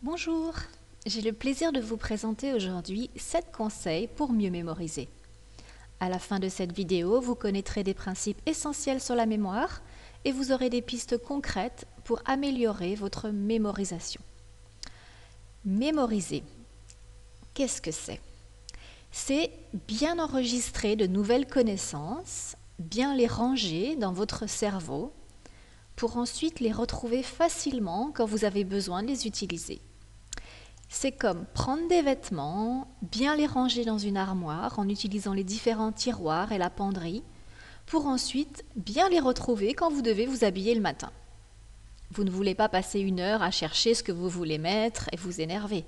Bonjour, j'ai le plaisir de vous présenter aujourd'hui 7 conseils pour mieux mémoriser. À la fin de cette vidéo, vous connaîtrez des principes essentiels sur la mémoire et vous aurez des pistes concrètes pour améliorer votre mémorisation. Mémoriser, qu'est-ce que c'est? C'est bien enregistrer de nouvelles connaissances, bien les ranger dans votre cerveau pour ensuite les retrouver facilement quand vous avez besoin de les utiliser. C'est comme prendre des vêtements, bien les ranger dans une armoire en utilisant les différents tiroirs et la penderie, pour ensuite bien les retrouver quand vous devez vous habiller le matin. Vous ne voulez pas passer 1 heure à chercher ce que vous voulez mettre et vous énerver.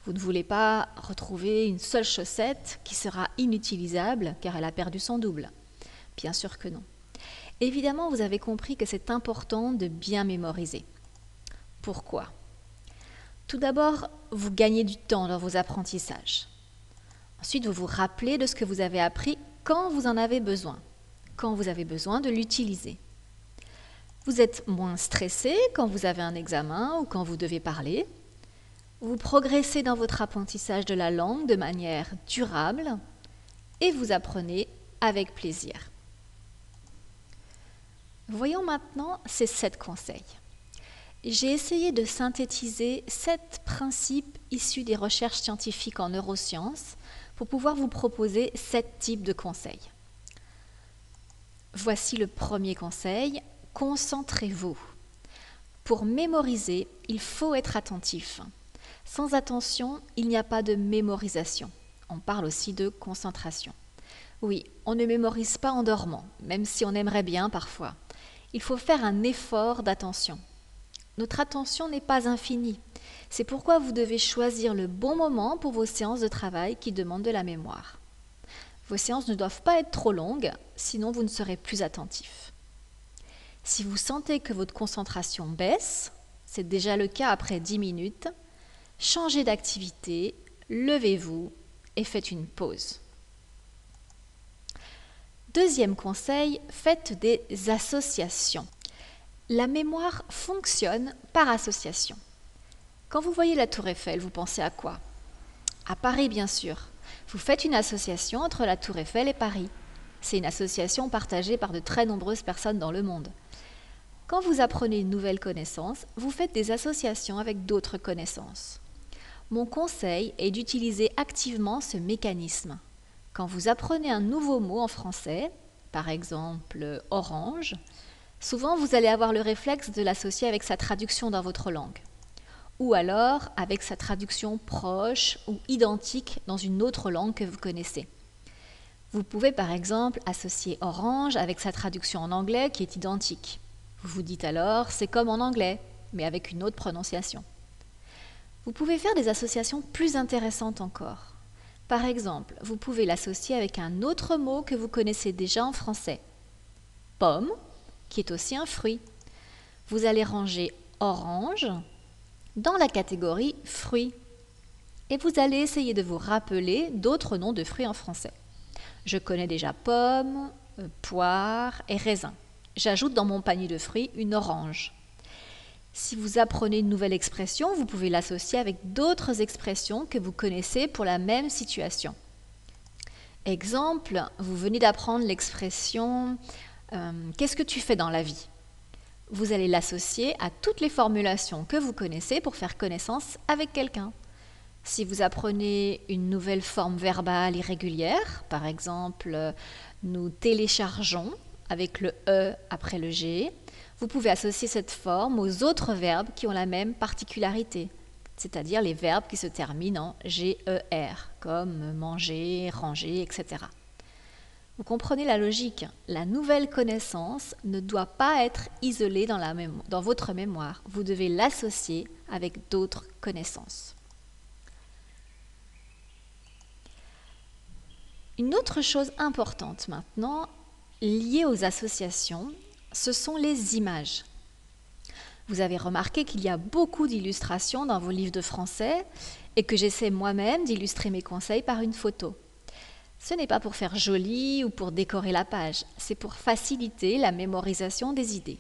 Vous ne voulez pas retrouver une seule chaussette qui sera inutilisable car elle a perdu son double. Bien sûr que non. Évidemment, vous avez compris que c'est important de bien mémoriser. Pourquoi ? Tout d'abord, vous gagnez du temps dans vos apprentissages. Ensuite, vous vous rappelez de ce que vous avez appris quand vous en avez besoin, quand vous avez besoin de l'utiliser. Vous êtes moins stressé quand vous avez un examen ou quand vous devez parler. Vous progressez dans votre apprentissage de la langue de manière durable et vous apprenez avec plaisir. Voyons maintenant ces 7 conseils. J'ai essayé de synthétiser 7 principes issus des recherches scientifiques en neurosciences pour pouvoir vous proposer 7 types de conseils. Voici le premier conseil, concentrez-vous. Pour mémoriser, il faut être attentif. Sans attention, il n'y a pas de mémorisation. On parle aussi de concentration. Oui, on ne mémorise pas en dormant, même si on aimerait bien parfois. Il faut faire un effort d'attention. Notre attention n'est pas infinie. C'est pourquoi vous devez choisir le bon moment pour vos séances de travail qui demandent de la mémoire. Vos séances ne doivent pas être trop longues, sinon vous ne serez plus attentif. Si vous sentez que votre concentration baisse, c'est déjà le cas après 10 minutes, changez d'activité, levez-vous et faites une pause. Deuxième conseil, faites des associations. La mémoire fonctionne par association. Quand vous voyez la Tour Eiffel, vous pensez à quoi? À Paris, bien sûr. Vous faites une association entre la Tour Eiffel et Paris. C'est une association partagée par de très nombreuses personnes dans le monde. Quand vous apprenez une nouvelle connaissance, vous faites des associations avec d'autres connaissances. Mon conseil est d'utiliser activement ce mécanisme. Quand vous apprenez un nouveau mot en français, par exemple orange, souvent, vous allez avoir le réflexe de l'associer avec sa traduction dans votre langue, ou alors avec sa traduction proche ou identique dans une autre langue que vous connaissez. Vous pouvez par exemple associer orange avec sa traduction en anglais qui est identique. Vous vous dites alors, c'est comme en anglais, mais avec une autre prononciation. Vous pouvez faire des associations plus intéressantes encore. Par exemple, vous pouvez l'associer avec un autre mot que vous connaissez déjà en français. Pomme, qui est aussi un fruit. Vous allez ranger orange dans la catégorie fruits. Et vous allez essayer de vous rappeler d'autres noms de fruits en français. Je connais déjà pomme, poire et raisin. J'ajoute dans mon panier de fruits une orange. Si vous apprenez une nouvelle expression, vous pouvez l'associer avec d'autres expressions que vous connaissez pour la même situation. Exemple, vous venez d'apprendre l'expression qu'est-ce que tu fais dans la vie? Vous allez l'associer à toutes les formulations que vous connaissez pour faire connaissance avec quelqu'un. Si vous apprenez une nouvelle forme verbale irrégulière, par exemple, nous téléchargeons avec le E après le G, vous pouvez associer cette forme aux autres verbes qui ont la même particularité, c'est-à-dire les verbes qui se terminent en GER, comme manger, ranger, etc. Vous comprenez la logique. La nouvelle connaissance ne doit pas être isolée dans votre mémoire. Vous devez l'associer avec d'autres connaissances. Une autre chose importante maintenant, liée aux associations, ce sont les images. Vous avez remarqué qu'il y a beaucoup d'illustrations dans vos livres de français et que j'essaie moi-même d'illustrer mes conseils par une photo. Ce n'est pas pour faire joli ou pour décorer la page, c'est pour faciliter la mémorisation des idées.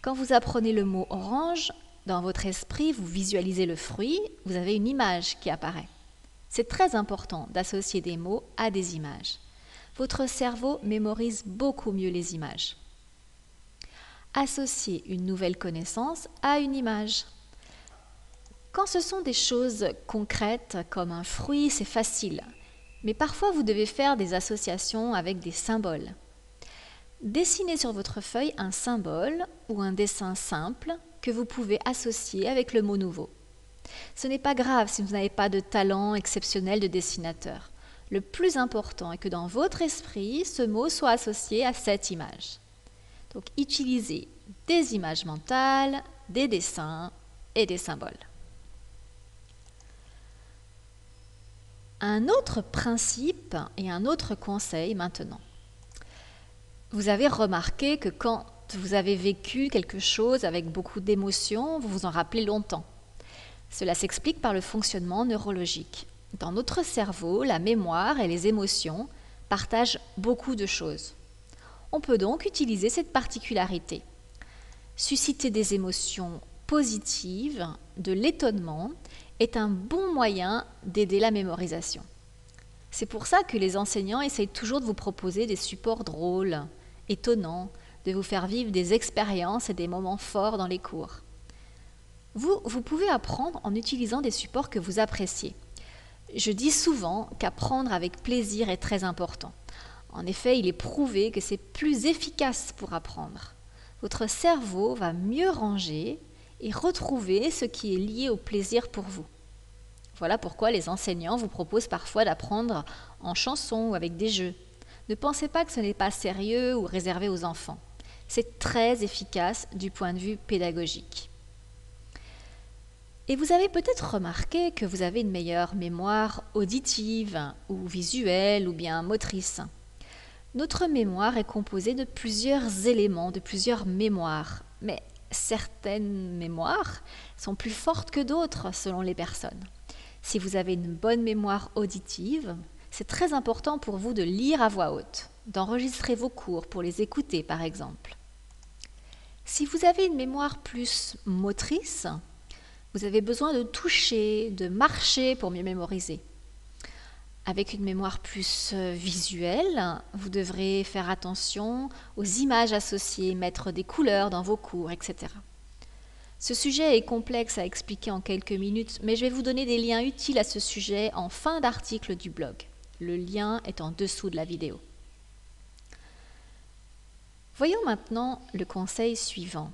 Quand vous apprenez le mot orange, dans votre esprit, vous visualisez le fruit, vous avez une image qui apparaît. C'est très important d'associer des mots à des images. Votre cerveau mémorise beaucoup mieux les images. Associez une nouvelle connaissance à une image. Quand ce sont des choses concrètes comme un fruit, c'est facile. Mais parfois, vous devez faire des associations avec des symboles. Dessinez sur votre feuille un symbole ou un dessin simple que vous pouvez associer avec le mot nouveau. Ce n'est pas grave si vous n'avez pas de talent exceptionnel de dessinateur. Le plus important est que dans votre esprit, ce mot soit associé à cette image. Donc, utilisez des images mentales, des dessins et des symboles. Un autre principe et un autre conseil maintenant. Vous avez remarqué que quand vous avez vécu quelque chose avec beaucoup d'émotions, vous vous en rappelez longtemps. Cela s'explique par le fonctionnement neurologique. Dans notre cerveau, la mémoire et les émotions partagent beaucoup de choses. On peut donc utiliser cette particularité. Susciter des émotions positives, de l'étonnement, est un bon moyen d'aider la mémorisation. C'est pour ça que les enseignants essayent toujours de vous proposer des supports drôles, étonnants, de vous faire vivre des expériences et des moments forts dans les cours. Vous pouvez apprendre en utilisant des supports que vous appréciez. Je dis souvent qu'apprendre avec plaisir est très important. En effet, il est prouvé que c'est plus efficace pour apprendre. Votre cerveau va mieux ranger et retrouver ce qui est lié au plaisir pour vous. Voilà pourquoi les enseignants vous proposent parfois d'apprendre en chanson ou avec des jeux. Ne pensez pas que ce n'est pas sérieux ou réservé aux enfants. C'est très efficace du point de vue pédagogique. Et vous avez peut-être remarqué que vous avez une meilleure mémoire auditive ou visuelle ou bien motrice. Notre mémoire est composée de plusieurs éléments, de plusieurs mémoires, mais certaines mémoires sont plus fortes que d'autres selon les personnes. Si vous avez une bonne mémoire auditive, c'est très important pour vous de lire à voix haute, d'enregistrer vos cours pour les écouter par exemple. Si vous avez une mémoire plus motrice, vous avez besoin de toucher, de marcher pour mieux mémoriser. Avec une mémoire plus visuelle, vous devrez faire attention aux images associées, mettre des couleurs dans vos cours, etc. Ce sujet est complexe à expliquer en quelques minutes, mais je vais vous donner des liens utiles à ce sujet en fin d'article du blog. Le lien est en dessous de la vidéo. Voyons maintenant le conseil suivant.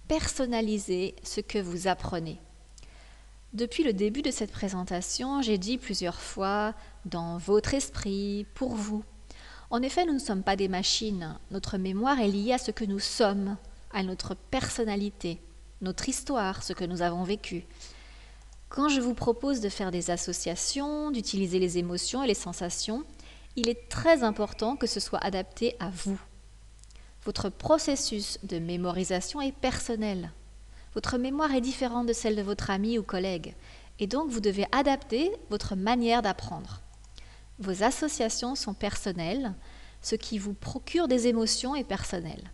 Personnalisez ce que vous apprenez. Depuis le début de cette présentation, j'ai dit plusieurs fois « dans votre esprit, pour vous ». En effet, nous ne sommes pas des machines. Notre mémoire est liée à ce que nous sommes, à notre personnalité, notre histoire, ce que nous avons vécu. Quand je vous propose de faire des associations, d'utiliser les émotions et les sensations, il est très important que ce soit adapté à vous. Votre processus de mémorisation est personnel. Votre mémoire est différente de celle de votre ami ou collègue, et donc vous devez adapter votre manière d'apprendre. Vos associations sont personnelles, ce qui vous procure des émotions est personnel.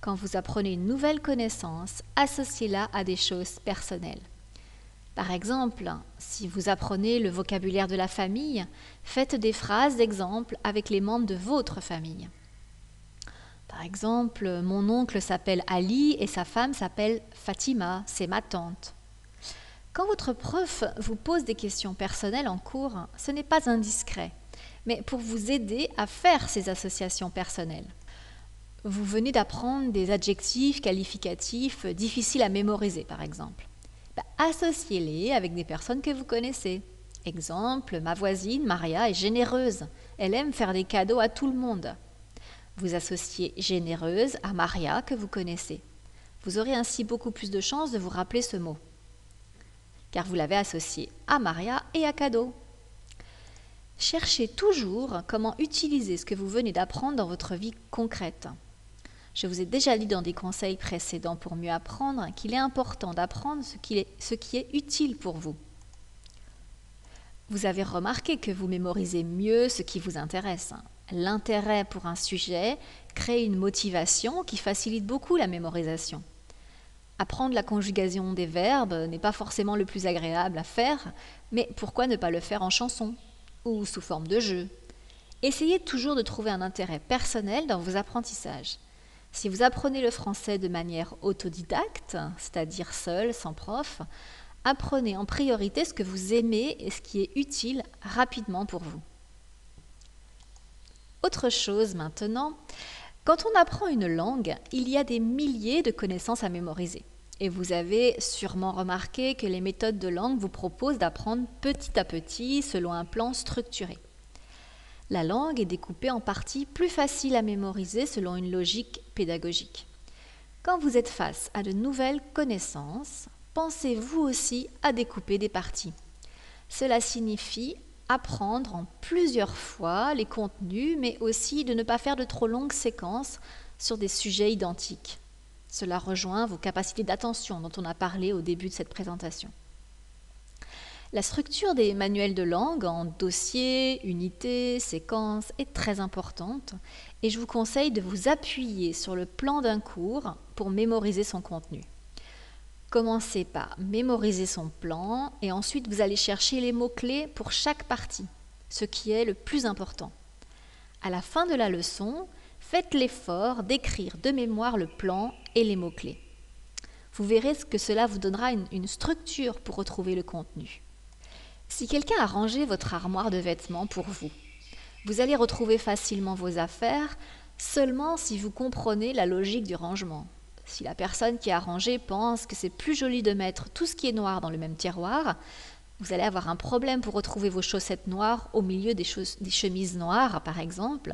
Quand vous apprenez une nouvelle connaissance, associez-la à des choses personnelles. Par exemple, si vous apprenez le vocabulaire de la famille, faites des phrases d'exemple avec les membres de votre famille. Par exemple, mon oncle s'appelle Ali et sa femme s'appelle Fatima, c'est ma tante. Quand votre prof vous pose des questions personnelles en cours, ce n'est pas indiscret, mais pour vous aider à faire ces associations personnelles. Vous venez d'apprendre des adjectifs qualificatifs difficiles à mémoriser, par exemple. Associez-les avec des personnes que vous connaissez. Exemple, ma voisine Maria est généreuse. Elle aime faire des cadeaux à tout le monde. Vous associez généreuse à Maria que vous connaissez. Vous aurez ainsi beaucoup plus de chances de vous rappeler ce mot, car vous l'avez associé à Maria et à cadeau. Cherchez toujours comment utiliser ce que vous venez d'apprendre dans votre vie concrète. Je vous ai déjà dit dans des conseils précédents pour mieux apprendre qu'il est important d'apprendre ce qui est utile pour vous. Vous avez remarqué que vous mémorisez mieux ce qui vous intéresse. L'intérêt pour un sujet crée une motivation qui facilite beaucoup la mémorisation. Apprendre la conjugaison des verbes n'est pas forcément le plus agréable à faire, mais pourquoi ne pas le faire en chanson ou sous forme de jeu? Essayez toujours de trouver un intérêt personnel dans vos apprentissages. Si vous apprenez le français de manière autodidacte, c'est-à-dire seul, sans prof, apprenez en priorité ce que vous aimez et ce qui est utile rapidement pour vous. Autre chose maintenant, quand on apprend une langue, il y a des milliers de connaissances à mémoriser. Et vous avez sûrement remarqué que les méthodes de langue vous proposent d'apprendre petit à petit selon un plan structuré. La langue est découpée en parties plus faciles à mémoriser selon une logique pédagogique. Quand vous êtes face à de nouvelles connaissances, pensez vous aussi à découper des parties. Cela signifie apprendre en plusieurs fois les contenus, mais aussi de ne pas faire de trop longues séquences sur des sujets identiques. Cela rejoint vos capacités d'attention dont on a parlé au début de cette présentation. La structure des manuels de langue en dossiers, unités, séquences est très importante et je vous conseille de vous appuyer sur le plan d'un cours pour mémoriser son contenu. Commencez par mémoriser son plan et ensuite vous allez chercher les mots-clés pour chaque partie, ce qui est le plus important. À la fin de la leçon, faites l'effort d'écrire de mémoire le plan et les mots-clés. Vous verrez que cela vous donnera une structure pour retrouver le contenu. Si quelqu'un a rangé votre armoire de vêtements pour vous, vous allez retrouver facilement vos affaires seulement si vous comprenez la logique du rangement. Si la personne qui a rangé pense que c'est plus joli de mettre tout ce qui est noir dans le même tiroir, vous allez avoir un problème pour retrouver vos chaussettes noires au milieu des chemises noires, par exemple,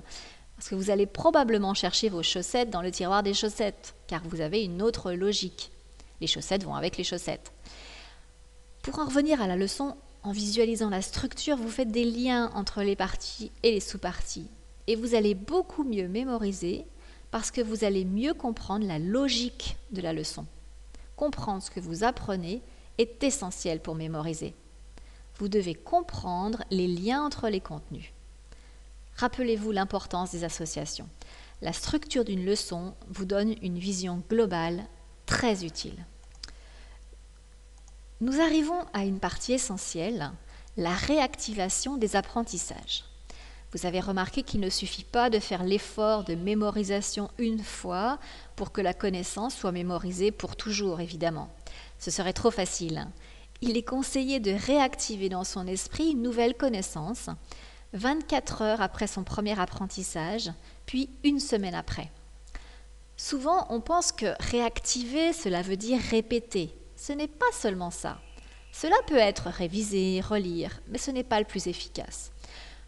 parce que vous allez probablement chercher vos chaussettes dans le tiroir des chaussettes, car vous avez une autre logique. Les chaussettes vont avec les chaussettes. Pour en revenir à la leçon, en visualisant la structure, vous faites des liens entre les parties et les sous-parties, et vous allez beaucoup mieux mémoriser parce que vous allez mieux comprendre la logique de la leçon. Comprendre ce que vous apprenez est essentiel pour mémoriser. Vous devez comprendre les liens entre les contenus. Rappelez-vous l'importance des associations. La structure d'une leçon vous donne une vision globale très utile. Nous arrivons à une partie essentielle, la réactivation des apprentissages. Vous avez remarqué qu'il ne suffit pas de faire l'effort de mémorisation une fois pour que la connaissance soit mémorisée pour toujours, évidemment. Ce serait trop facile. Il est conseillé de réactiver dans son esprit une nouvelle connaissance 24 heures après son premier apprentissage, puis une semaine après. Souvent, on pense que réactiver, cela veut dire répéter. Ce n'est pas seulement ça. Cela peut être réviser, relire, mais ce n'est pas le plus efficace.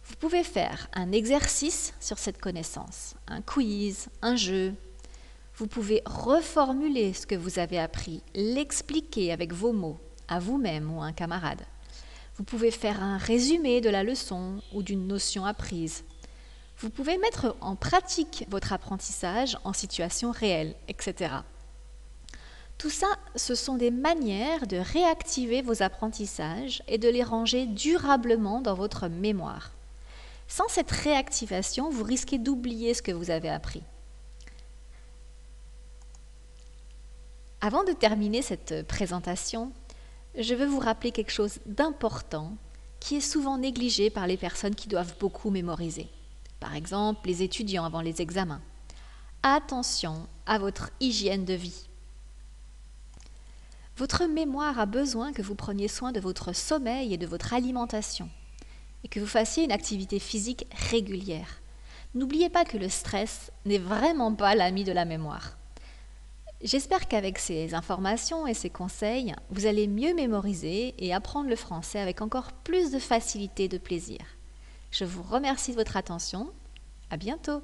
Vous pouvez faire un exercice sur cette connaissance, un quiz, un jeu. Vous pouvez reformuler ce que vous avez appris, l'expliquer avec vos mots, à vous-même ou à un camarade. Vous pouvez faire un résumé de la leçon ou d'une notion apprise. Vous pouvez mettre en pratique votre apprentissage en situation réelle, etc. Tout ça, ce sont des manières de réactiver vos apprentissages et de les ranger durablement dans votre mémoire. Sans cette réactivation, vous risquez d'oublier ce que vous avez appris. Avant de terminer cette présentation, je veux vous rappeler quelque chose d'important qui est souvent négligé par les personnes qui doivent beaucoup mémoriser. Par exemple, les étudiants avant les examens. Attention à votre hygiène de vie. Votre mémoire a besoin que vous preniez soin de votre sommeil et de votre alimentation et que vous fassiez une activité physique régulière. N'oubliez pas que le stress n'est vraiment pas l'ami de la mémoire. J'espère qu'avec ces informations et ces conseils, vous allez mieux mémoriser et apprendre le français avec encore plus de facilité et de plaisir. Je vous remercie de votre attention. À bientôt.